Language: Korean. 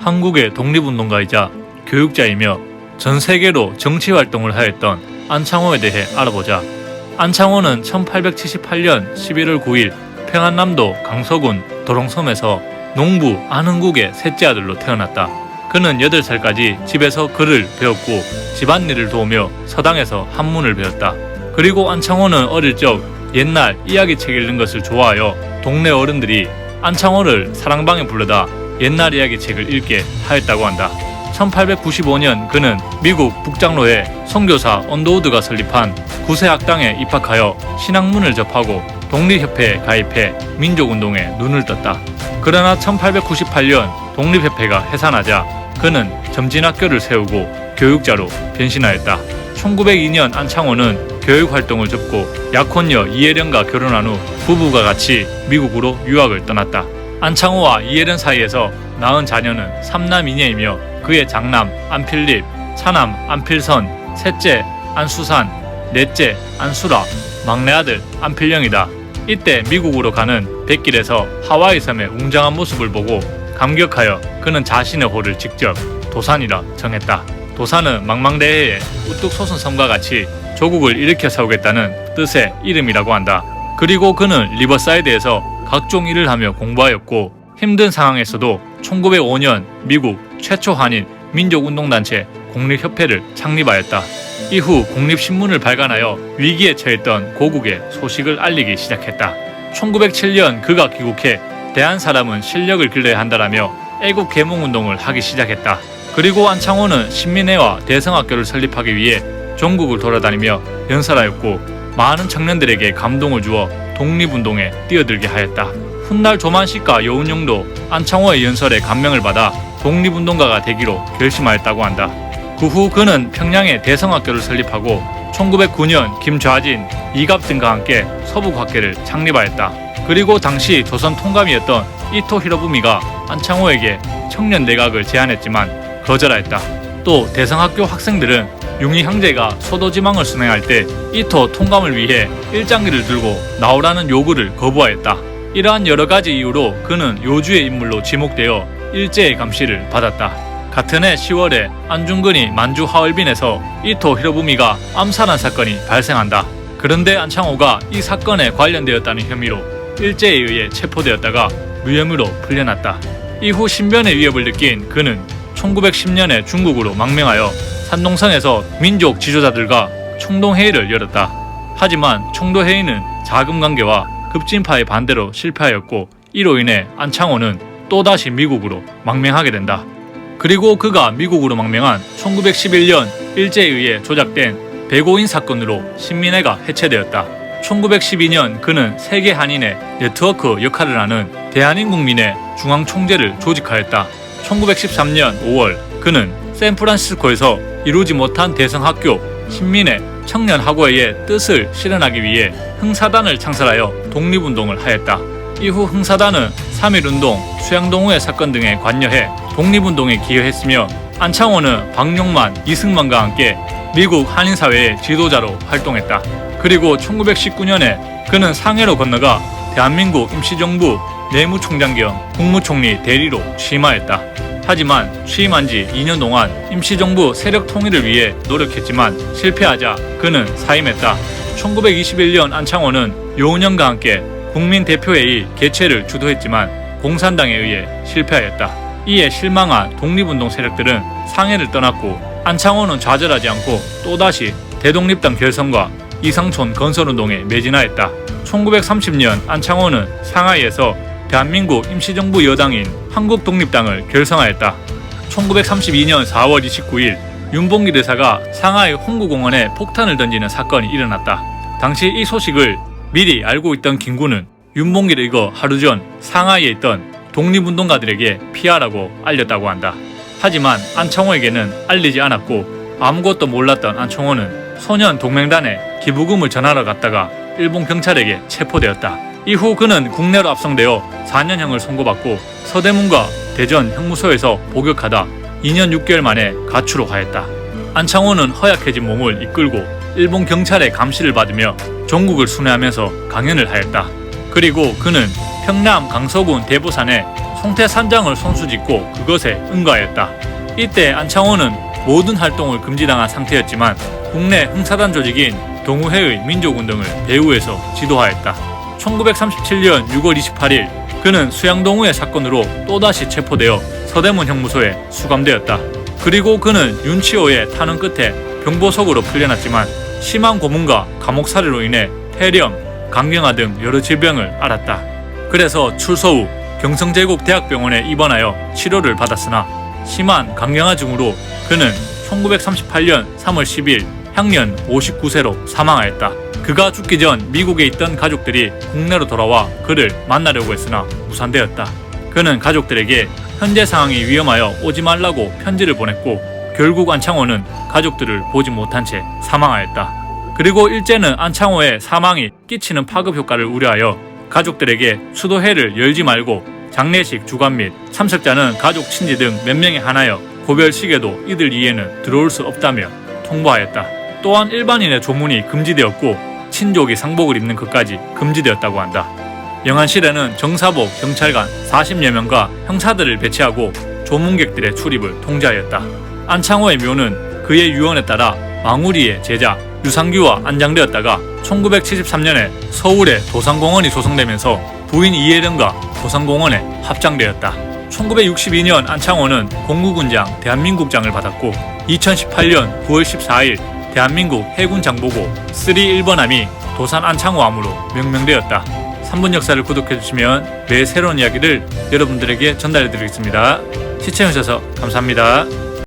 한국의 독립운동가이자 교육자이며 전 세계로 정치활동을 하였던 안창호에 대해 알아보자. 안창호는 1878년 11월 9일 평안남도 강서군 도롱섬에서 농부 안흥국의 셋째 아들로 태어났다. 그는 8살까지 집에서 글을 배웠고 집안일을 도우며 서당에서 한문을 배웠다. 그리고 안창호는 어릴 적 옛날 이야기책 읽는 것을 좋아하여 동네 어른들이 안창호를 사랑방에 불러다 옛날 이야기책을 읽게 하였다고 한다. 1895년 그는 미국 북장로의 선교사 언더우드가 설립한 구세학당에 입학하여 신학문을 접하고 독립협회에 가입해 민족운동에 눈을 떴다. 그러나 1898년 독립협회가 해산하자 그는 점진학교를 세우고 교육자로 변신하였다. 1902년 안창호는 교육활동을 접고 약혼녀 이혜련과 결혼한 후 부부가 같이 미국으로 유학을 떠났다. 안창호와 이혜련 사이에서 낳은 자녀는 3남 2녀이며 그의 장남 안필립, 차남 안필선, 셋째 안수산, 넷째 안수라, 막내 아들 안필령이다. 이때 미국으로 가는 백길에서 하와이 섬의 웅장한 모습을 보고 감격하여 그는 자신의 호를 직접 도산이라 정했다. 도산은 망망대해에 우뚝 솟은 섬과 같이 조국을 일으켜 세우겠다는 뜻의 이름이라고 한다. 그리고 그는 리버사이드에서 각종 일을 하며 공부하였고 힘든 상황에서도 1905년 미국 최초 한인 민족운동단체 공립협회를 창립하였다. 이후 공립신문을 발간하여 위기에 처했던 고국에 소식을 알리기 시작했다. 1907년 그가 귀국해 대한 사람은 실력을 길러야 한다라며 애국 계몽운동을 하기 시작했다. 그리고 안창호는 신민회와 대성학교를 설립하기 위해 전국을 돌아다니며 연설하였고 많은 청년들에게 감동을 주어 독립운동에 뛰어들게 하였다. 훗날 조만식과 여운용도 안창호의 연설에 감명을 받아 독립운동가가 되기로 결심하였다고 한다. 그 후 그는 평양에 대성학교를 설립하고 1909년 김좌진, 이갑진과 함께 서북학회를 창립하였다. 그리고 당시 조선 통감이었던 이토 히로부미가 안창호에게 청년대각을 제안했지만 거절하였다. 또 대성학교 학생들은 융희 형제가 소도지망을 순행할 때 이토 통감을 위해 일장기를 들고 나오라는 요구를 거부하였다. 이러한 여러가지 이유로 그는 요주의 인물로 지목되어 일제의 감시를 받았다. 같은 해 10월에 안중근이 만주 하얼빈에서 이토 히로부미가 암살한 사건이 발생한다. 그런데 안창호가 이 사건에 관련되었다는 혐의로 일제에 의해 체포되었다가 무혐의로 풀려났다. 이후 신변의 위협을 느낀 그는 1910년에 중국으로 망명하여 산동성에서 민족 지도자들과 총동회의를 열었다. 하지만 총동회의는 자금관계와 급진파의 반대로 실패하였고 이로 인해 안창호는 또다시 미국으로 망명하게 된다. 그리고 그가 미국으로 망명한 1911년 일제에 의해 조작된 백오인 사건으로 신민회가 해체되었다. 1912년 그는 세계 한인의 네트워크 역할을 하는 대한인국민회 중앙총재를 조직하였다. 1913년 5월 그는 샌프란시스코에서 이루지 못한 대성학교 신민회 청년학우회의 뜻을 실현하기 위해 흥사단을 창설하여 독립운동을 하였다. 이후 흥사단은 3.1운동, 수양동우회 사건 등에 관여해 독립운동에 기여했으며 안창호는 박용만, 이승만과 함께 미국 한인사회의 지도자로 활동했다. 그리고 1919년에 그는 상해로 건너가 대한민국 임시정부 내무총장 겸 국무총리 대리로 취임하였다. 하지만 취임한 지 2년 동안 임시정부 세력 통일을 위해 노력했지만 실패하자 그는 사임했다. 1921년 안창호는 여운형과 함께 국민대표회의 개최를 주도했지만 공산당에 의해 실패하였다. 이에 실망한 독립운동 세력들은 상해를 떠났고 안창호는 좌절하지 않고 또다시 대독립당 결성과 이상촌 건설운동에 매진하였다. 1930년 안창호는 상하이에서 대한민국 임시정부 여당인 한국독립당을 결성하였다. 1932년 4월 29일 윤봉길 의사가 상하이 홍구공원에 폭탄을 던지는 사건이 일어났다. 당시 이 소식을 미리 알고 있던 김구는 윤봉길 의거 하루 전 상하이에 있던 독립운동가들에게 피하라고 알렸다고 한다. 하지만 안창호에게는 알리지 않았고 아무것도 몰랐던 안창호는 소년 동맹단에 기부금을 전하러 갔다가 일본 경찰에게 체포되었다. 이후 그는 국내로 압송되어 4년형을 선고받고 서대문과 대전 형무소에서 복역하다 2년 6개월 만에 가출로 가했다. 안창호는 허약해진 몸을 이끌고 일본 경찰의 감시를 받으며 전국을 순회하면서 강연을 하였다. 그리고 그는 경남 강서군 대보산에 송태산장을 손수짓고 그것에 응가하였다. 이때 안창호는 모든 활동을 금지당한 상태였지만 국내 흥사단 조직인 동우회의 민족운동을 배후에서 지도하였다. 1937년 6월 28일 그는 수양동우회 사건으로 또다시 체포되어 서대문 형무소에 수감되었다. 그리고 그는 윤치호의 탄원 끝에 병보석으로 풀려났지만 심한 고문과 감옥 살해로 인해 폐렴, 간경화 등 여러 질병을 앓았다. 그래서 출소 후 경성제국대학병원에 입원하여 치료를 받았으나 심한 간경화증으로 그는 1938년 3월 10일 향년 59세로 사망하였다. 그가 죽기 전 미국에 있던 가족들이 국내로 돌아와 그를 만나려고 했으나 무산되었다. 그는 가족들에게 현재 상황이 위험하여 오지 말라고 편지를 보냈고 결국 안창호는 가족들을 보지 못한 채 사망하였다. 그리고 일제는 안창호의 사망이 끼치는 파급 효과를 우려하여 가족들에게 수도회를 열지 말고 장례식 주관 및 참석자는 가족 친지 등 몇 명에 한하여 고별식에도 이들 이에는 들어올 수 없다며 통보하였다. 또한 일반인의 조문이 금지되었고 친족이 상복을 입는 것까지 금지되었다고 한다. 영안실에는 정사복 경찰관 40여 명과 형사들을 배치하고 조문객들의 출입을 통제하였다. 안창호의 묘는 그의 유언에 따라 망우리의 제자 유상규와 안장되었다가 1973년에 서울의 도산공원이 조성되면서 부인 이혜령과 도산공원에 합장되었다. 1962년 안창호는 공구군장 대한민국장을 받았고 2018년 9월 14일 대한민국 해군장보고 3 1번함이 도산 안창호함으로 명명되었다. 3분 역사를 구독해주시면 매 새로운 이야기를 여러분들에게 전달해드리겠습니다. 시청해주셔서 감사합니다.